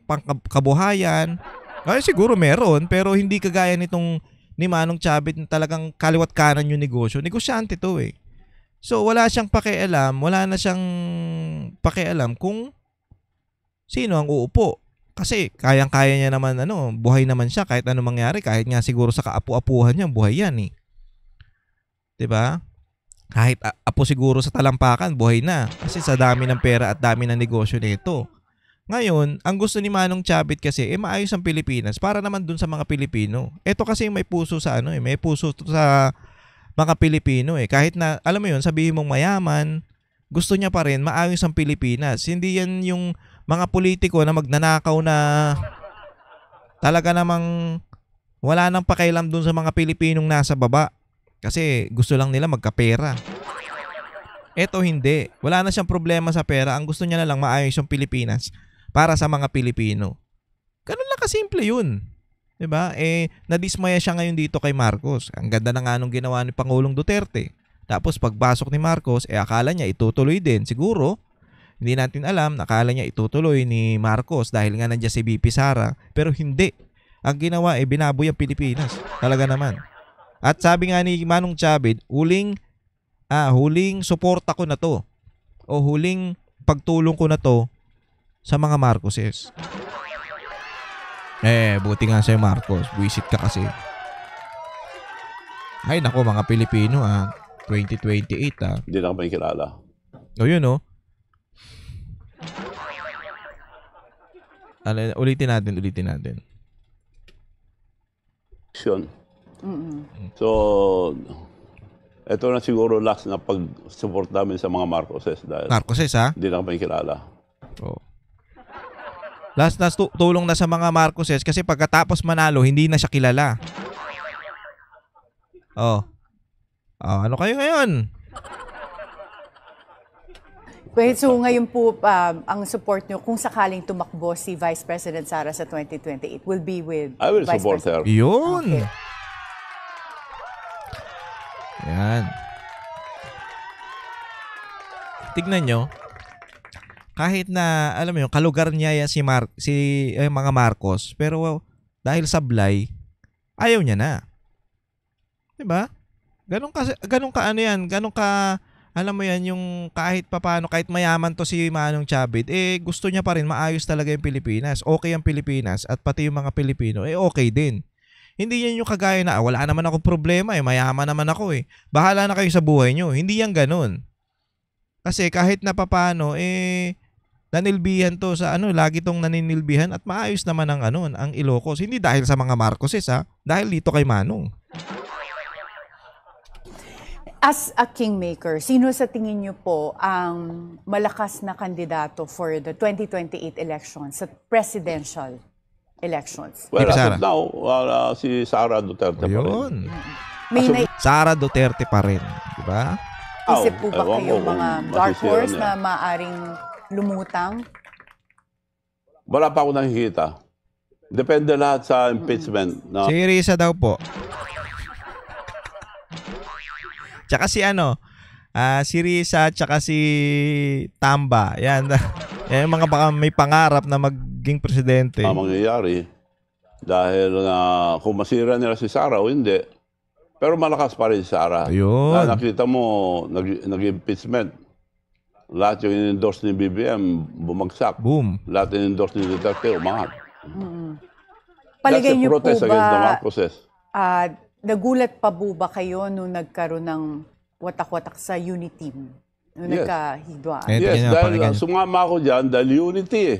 pangkabuhayan. Ay, siguro meron, pero hindi kagaya nitong ni Manong Chavit na talagang kaliwat kanan yung negosyo. Negosyante to eh. So, wala siyang pakialam, wala na siyang pakialam kung sino ang uupo. Kasi kayang-kaya niya naman, buhay naman siya kahit ano mangyari. Kahit nga siguro sa kaapu-apuhan niya, buhay yan eh. 'Di ba? Kahit apo siguro sa talampakan, buhay na. Kasi sa dami ng pera at dami ng negosyo nito. Ngayon, ang gusto ni Manong Chavit kasi, maayos ang Pilipinas para naman dun sa mga Pilipino. Ito kasi may puso sa may puso sa mga Pilipino eh. Kahit na, alam mo yun, sabihin mong mayaman, gusto niya pa rin maayos ang Pilipinas. Hindi yan yung mga politiko na magnanakaw na talaga namang wala nang pakialam dun sa mga Pilipinong nasa baba. Kasi gusto lang nila magkapera. Eto hindi. Wala na siyang problema sa pera. Ang gusto niya na lang maayos yung Pilipinas para sa mga Pilipino. Ganun lang kasimple yun. 'Di ba? Nadismaya siya ngayon dito kay Marcos. Ang ganda na nga nung ginawa ni Pangulong Duterte. Tapos pagbasok ni Marcos, akala niya itutuloy din. Siguro, hindi natin alam, nakala niya itutuloy ni Marcos dahil nga nandiyan si BP Sara. Pero hindi. Ang ginawa binaboy ang Pilipinas. Talaga naman. At sabi nga ni Manong Chavit, huling suporta ko na to. O huling pagtulong ko na to sa mga Marcoses. Buti nga sa'yo Marcos. Buisit ka kasi. Ay nako mga Pilipino 2028 hindi na kami kilala. Yun ulitin natin. Yun. So, ito na siguro last na pag-support namin sa mga Marcoses dahil Marcoses hindi na kami kilala. Last na tulong na sa mga Marcoses kasi pagkatapos manalo, hindi na siya kilala. Ano kayo ngayon? Wait, so ngayon po, ang support nyo, kung sakaling tumakbo si Vice President Sara sa 2028, will be with I will Vice support President. her. Yun. Okay. Yan. Tignan nyo. Kahit na, alam mo yun, kalugar niya yan mga Marcos, pero dahil sablay, ayaw niya na. Diba? Ganun ka, alam mo yan, yung kahit papano, kahit mayaman to si Manong Chavit, gusto niya pa rin maayos talaga yung Pilipinas. Okay ang Pilipinas at pati yung mga Pilipino, okay din. Hindi yan yung kagaya na, wala naman akong problema, mayaman naman ako bahala na kayo sa buhay nyo. Hindi yan ganun. Kasi kahit na papano, nanilbihan to sa lagi tong naninilbihan at maayos naman ang Ilocos. Hindi dahil sa mga Marcoses dahil dito kay Manong. As a kingmaker, sino sa tingin niyo po ang malakas na kandidato for the 2028 elections, sa presidential elections? Well, BP as Sara. of now, si Sara Duterte pa rin. Ayun. May Sara Duterte pa rin, di ba? naisip po ba ewan ko kayong mga kung dark masisira horse niya. na maaring lumutang? Wala pa ako nakikita. Depende lahat sa impeachment. Si Risa daw po. Tsaka si si Risa, tsaka si Tamba. Yan. Yan yung mga baka may pangarap na maging presidente. Ang mangyayari dahil kung masira nila si Sara o hindi, pero malakas pa rin si Sara. Ayun. Nakita mo, nag-impeachment. lahat yung in-endorse ni BBM, bumagsak. Boom. Lahat in-endorse ni Duterte, umangat. Palagay That's a niyo po protest against the ba, Marcoses. nagulat pa po ba kayo nung nagkaroon ng watak-watak sa Uniteam? Nung Yes. nagkahidwaan? Eh, Yes, ganyan, dahil pakinggan. sumama ako dyan dahil unity eh.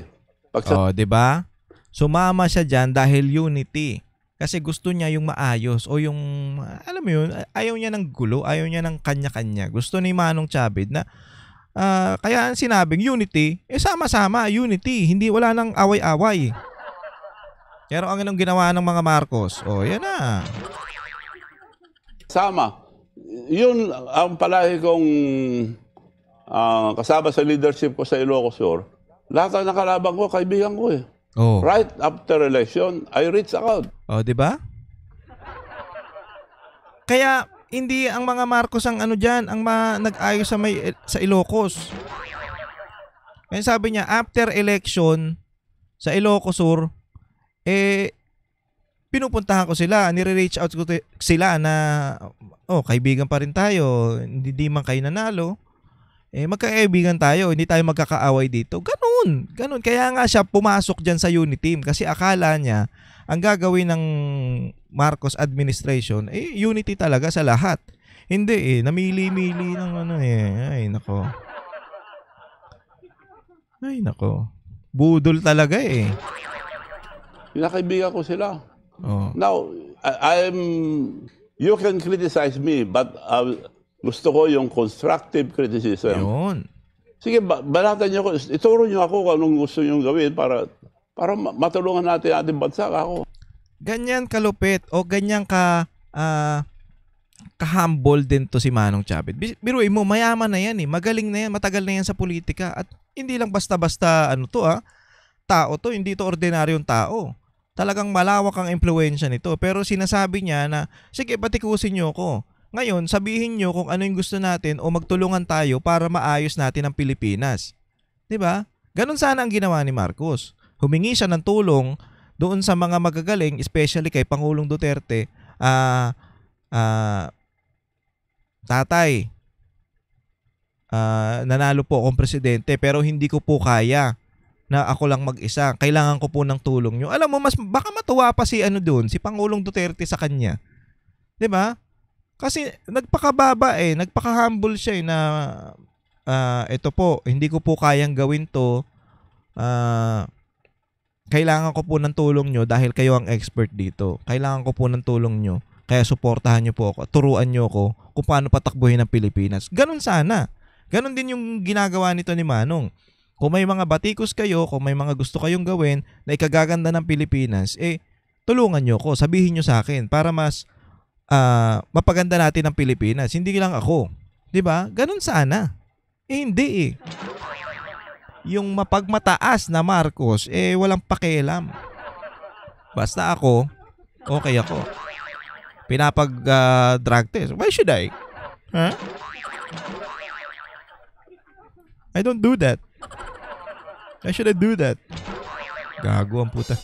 Pag sa Oh, 'di ba? Sumama siya diyan dahil unity. Kasi gusto niya yung maayos o yung alam mo yun, ayaw niya ng gulo, ayaw niya ng kanya-kanya. Gusto ni Manong Chavez na kaya ang sinabing unity, sama-sama, unity, hindi wala nang away-away. Pero ang anong ginawa ng mga Marcos? Oh, yan na. sama. Yun ang palagi kong kasama sa leadership ko sa Ilocos Sur. Lahat ng nakalaban ko, kaibigan ko eh. Oh. Right after election, I reached out. Oh, 'di ba? Kaya hindi ang mga Marcos ang ano diyan, ang nag-ayos sa Ilocos. Kaya sabi niya after election sa Ilocos Sur pinupuntahan ko sila, nire-reach out ko sila na kaibigan pa rin tayo, hindi man kayo nanalo. Magkakaibigan tayo, hindi tayo magkakaaway dito. Ganun. Kaya nga siya pumasok dyan sa Uniteam kasi akala niya ang gagawin ng Marcos administration, unity talaga sa lahat. Hindi namili-mili ng Ay, nako. Budol talaga Pinakaibigan ko sila. Oh. Now, you can criticize me, but gusto ko yung constructive criticism. Yun. Sige, balatan niyo ako. Ituro niyo ako kung anong gusto niyo gawin para matulungan natin ating bansa. Ako. Ganyan kalupit o ganyan ka-humble din to si Manong Chavez. Biruin mo, mayaman na yan magaling na yan, matagal na yan sa politika at hindi lang basta-basta tao to, hindi to ordinaryong tao. Talagang malawak ang impluwensya nito. Pero sinasabi niya na, sige, patikusin niyo ko. Ngayon, sabihin niyo kung ano yung gusto natin o magtulungan tayo para maayos natin ang Pilipinas. 'Di ba? Ganon sana ang ginawa ni Marcos. Humingi siya ng tulong doon sa mga magagaling, especially kay Pangulong Duterte. Tatay, nanalo po akong presidente pero hindi ko po kaya na ako lang mag-isa. Kailangan ko po ng tulong niyo. Alam mo, baka matuwa pa si si Pangulong Duterte sa kanya. 'Di ba? Kasi nagpakababa nagpaka-humble siya na ito po, hindi ko po kayang gawin to. Kailangan ko po ng tulong nyo dahil kayo ang expert dito. Kailangan ko po ng tulong nyo. Kaya suportahan nyo po ako. Turuan nyo ako kung paano patakbuhin ang Pilipinas. Ganon sana. Ganon din yung ginagawa nito ni Manong. Kung may mga batikos kayo, kung may mga gusto kayong gawin na ikagaganda ng Pilipinas, tulungan nyo ako. Sabihin nyo sa akin para mas mapaganda natin ang Pilipinas. Hindi lang ako. 'Di ba? Ganun sana. Hindi Yung mapagmataas na Marcos, walang pakialam. Basta ako, okay ako. Drug test. Why should I? Huh? I don't do that. Why should I do that? Gago ang puta.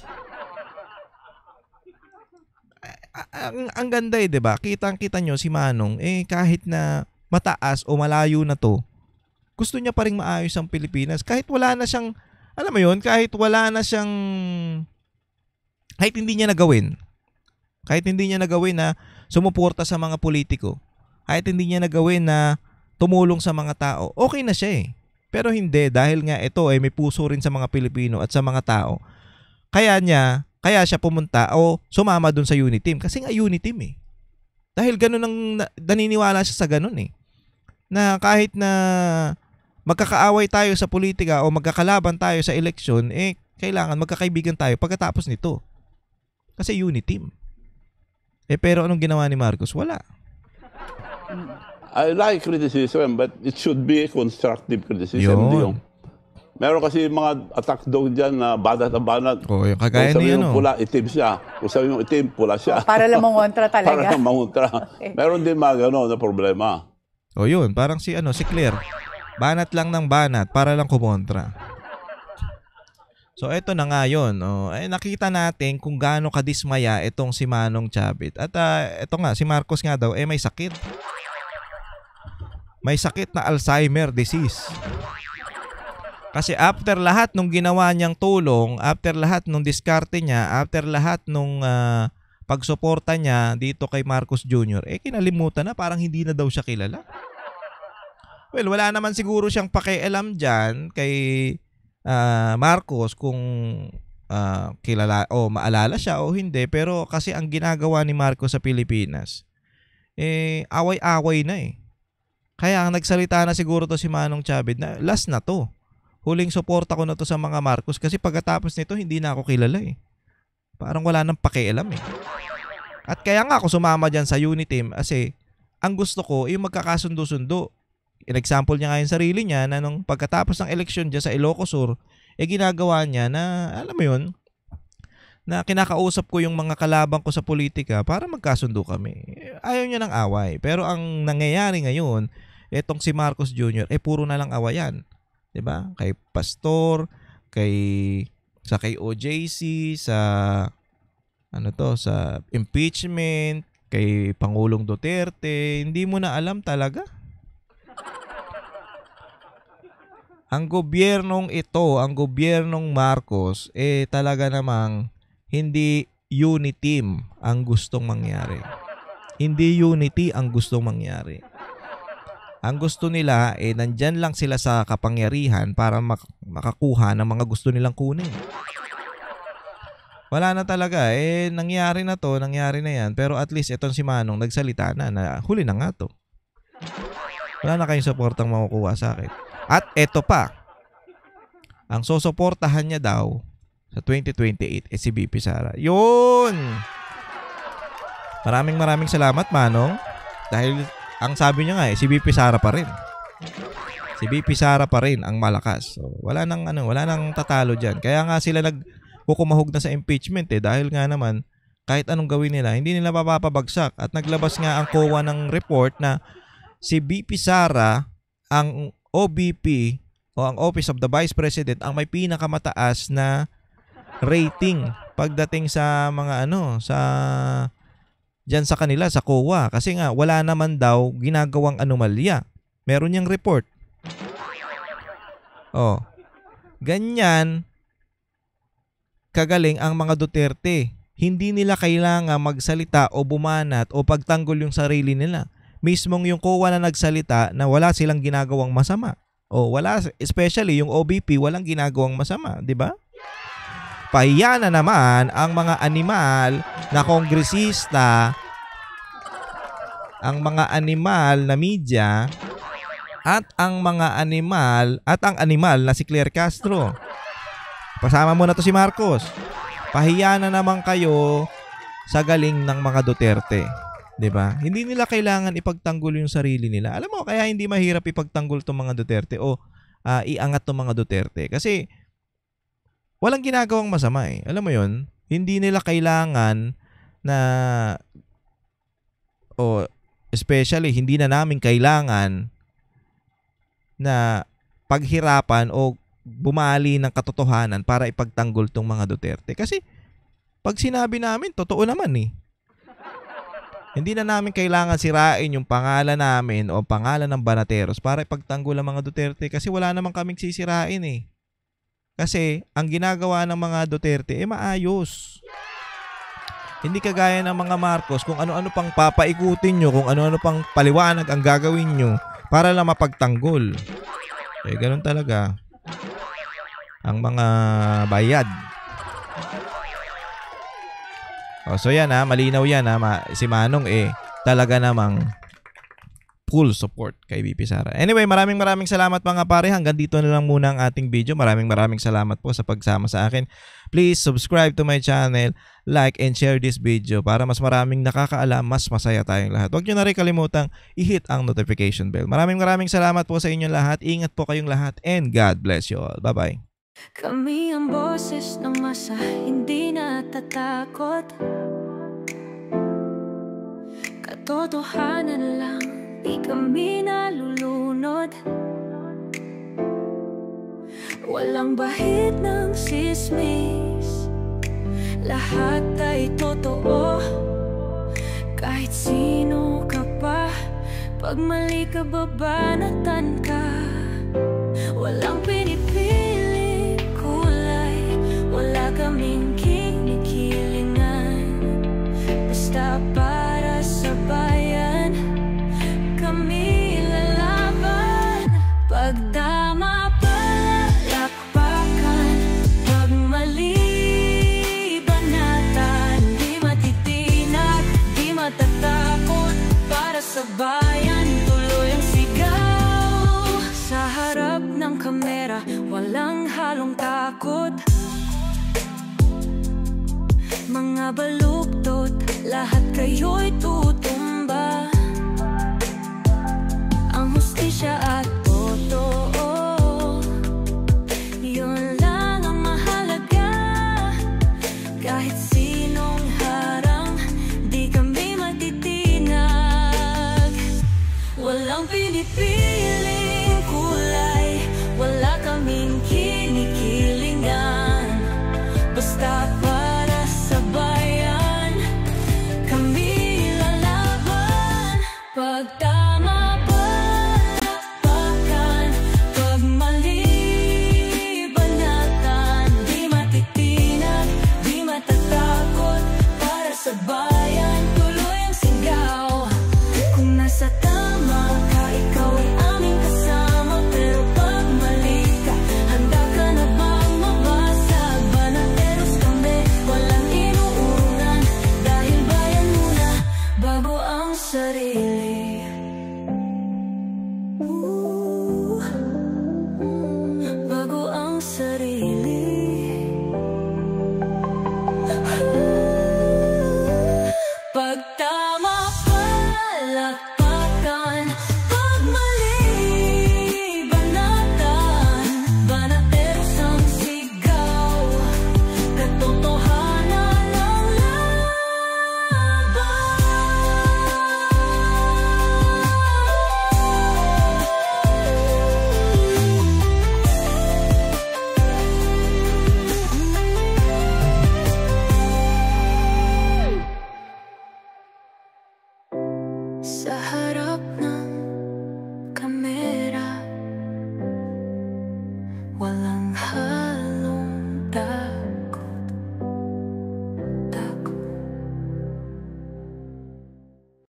Ang ganda 'di ba? Kitang-kita nyo si Manong kahit na mataas o malayo na to, gusto niya pa ring maayos ang Pilipinas kahit wala na siyang, alam mo 'yun, kahit hindi niya nagawin. Kahit hindi niya nagawin na sumuporta sa mga politiko. Kahit hindi niya nagawin na tumulong sa mga tao. Okay na siya Pero hindi dahil nga ito may puso rin sa mga Pilipino at sa mga tao. Kaya siya pumunta o sumama dun sa Uniteam. Kasi nga Uniteam Dahil ganun ang naniniwala siya sa ganun Na kahit na magkakaaway tayo sa politika o magkakalaban tayo sa eleksyon, kailangan magkakaibigan tayo pagkatapos nito. Kasi Uniteam. Pero anong ginawa ni Marcos? Wala. I like criticism, but it should be constructive criticism. Yun. Meron kasi mga attack dog dyan na banat na banat. Yung kagaya Kung ni sabi yung pula, itim siya. Kung sabi yung itim, pula siya. Para lang mangontra talaga. Para lang mangontra. Meron din mga na problema. Yun. Parang si Claire. Banat lang ng banat para lang kumontra. So, eto na nga yun. Nakita natin kung gaano kadismaya itong si Manong Chavez. At eto nga, si Marcos nga daw, may sakit. May sakit na Alzheimer disease. Kasi after lahat nung ginawa niyang tulong, after lahat nung diskarte niya, after lahat nung pagsuporta niya dito kay Marcos Jr., kinalimutan na, parang hindi na daw siya kilala. Well, wala naman siguro siyang pakialam dyan kay Marcos kung kilala o maalala siya o hindi. Pero kasi ang ginagawa ni Marcos sa Pilipinas, away-away na eh. Kaya ang nagsalita na siguro to si Manong Chavez na last na to. Huling suporta ko na to sa mga Marcos kasi pagkatapos nito hindi na ako kilala eh. Parang wala nang pakialam eh. At kaya nga ako sumama dyan sa Uniteam kasi ang gusto ko yung magkakasundo-sundo. In-example niya nga yung sarili niya na nung pagkatapos ng eleksyon dyan sa Ilocos Sur, ginagawa niya na, alam mo yun, na kinakausap ko yung mga kalabang ko sa politika para magkasundo kami. Ayaw niya ng away. Pero ang nangyayari ngayon, etong si Marcos Jr., puro na lang awayan. 'Di ba? Kay Pastor, kay OJC, sa sa impeachment, kay Pangulong Duterte, hindi mo na alam talaga. Ang gobyernong ito, ang gobyernong Marcos, talaga namang hindi uniteam ang gustong mangyari. Hindi unity ang gustong mangyari. Ang gusto nila, nandyan lang sila sa kapangyarihan para makakuha ng mga gusto nilang kunin. Wala na talaga. Nangyari na to, nangyari na yan. Pero at least itong si Manong nagsalita na huli na nga to. Wala na kayong supportang makukuha sa akin. At eto pa, ang susuportahan niya daw sa 2028 si BP Sara. Yun! Maraming salamat, Manong. Dahil ang sabi niya nga si BP Sara pa rin. Si BP Sara pa rin ang malakas. So, wala nang tatalo diyan. Kaya nga sila nagkukumahog na sa impeachment dahil nga naman kahit anong gawin nila, hindi nila mapapabagsak. At naglabas nga ang COA ng report na si BP Sara, ang OBP o ang Office of the Vice President, ang may pinakamataas na rating pagdating sa mga diyan sa kanila, sa COA. Kasi nga, wala naman daw ginagawang anomalya. Meron niyang report. Ganyan kagaling ang mga Duterte. Hindi nila kailangan magsalita o bumanat o pagtanggol yung sarili nila. Mismong yung COA na nagsalita na wala silang ginagawang masama. Especially yung OBP, walang ginagawang masama. Diba? Pahiya na naman ang mga animal na kongresista, ang mga animal na media, at ang animal na si Claire Castro. Pasama mo na to si Marcos. Pahiya na naman kayo sa galing ng mga Duterte. 'Di ba? Hindi nila kailangan ipagtanggol yung sarili nila. Alam mo, kaya hindi mahirap ipagtanggol tong mga Duterte o iangat tong mga Duterte. Kasi walang ginagawang masama eh. Alam mo yun? Hindi nila kailangan na especially hindi na namin kailangan na paghirapan o bumali ng katotohanan para ipagtanggol tong mga Duterte. Kasi pag sinabi namin, totoo naman eh. Hindi na namin kailangan sirain yung pangalan namin o pangalan ng Banateros para ipagtanggol ang mga Duterte kasi wala naman kaming sisirain eh. Kasi ang ginagawa ng mga Duterte maayos. Hindi kagaya ng mga Marcos kung ano-ano pang papaikutin nyo, kung ano-ano pang paliwanag ang gagawin nyo para lang mapagtanggol. Ganun talaga ang mga bayad. So yan malinaw yan si Manong talaga namang full support kay BP Sara. Anyway, maraming salamat mga pare. Hanggang dito na lang muna ang ating video. Maraming salamat po sa pagsama sa akin. Please subscribe to my channel, like and share this video para mas maraming nakakaalam, mas masaya tayong lahat. Huwag nyo na rin kalimutang i-hit ang notification bell. Maraming salamat po sa inyong lahat. Ingat po kayong lahat and God bless you all. Bye-bye. Kami ang boses ng masa, hindi natatakot. Katotohanan lang, di kami nalulunod. Walang bahid ng sismis, lahat ay totoo. Kahit sino ka pa, pag mali ka babanatan ka. Walang pinipili kaming kinikilingan. Basta para sa bayan, kami lalaban. Pag tama palakpakan, pag mali banatan, di matitinag, di matatakot. Para sa bayan, tuloy ang sigaw. Sa harap ng kamera, walang halong takot. Mga baluktot, lahat kayo'y tutumba. Ang hustisya at totoo, yun lang ang mahalaga. Kahit sinong harang, di kami matitinag. Walang pinipiling kulay, wala kaming kinikilingan. Basta para sa bayan, kami lalaban. Pag tama palakpakan, pag mali banatan, di matitinag, di matatakot. Para sa bayan, tuloy ang sigaw. Kung nasa tama ka, ikaw ay aming kasama. Pero pag mali ka, handa ka na bang mabasag? Banateros kami, walang inuurungan. Dahil bayan muna, bago ang sarili. Bago ang sarili. Pag tama palakpakan, pag mali banatan, banateros ang sigaw. Katotohanan ang sa harap ng kamera, walang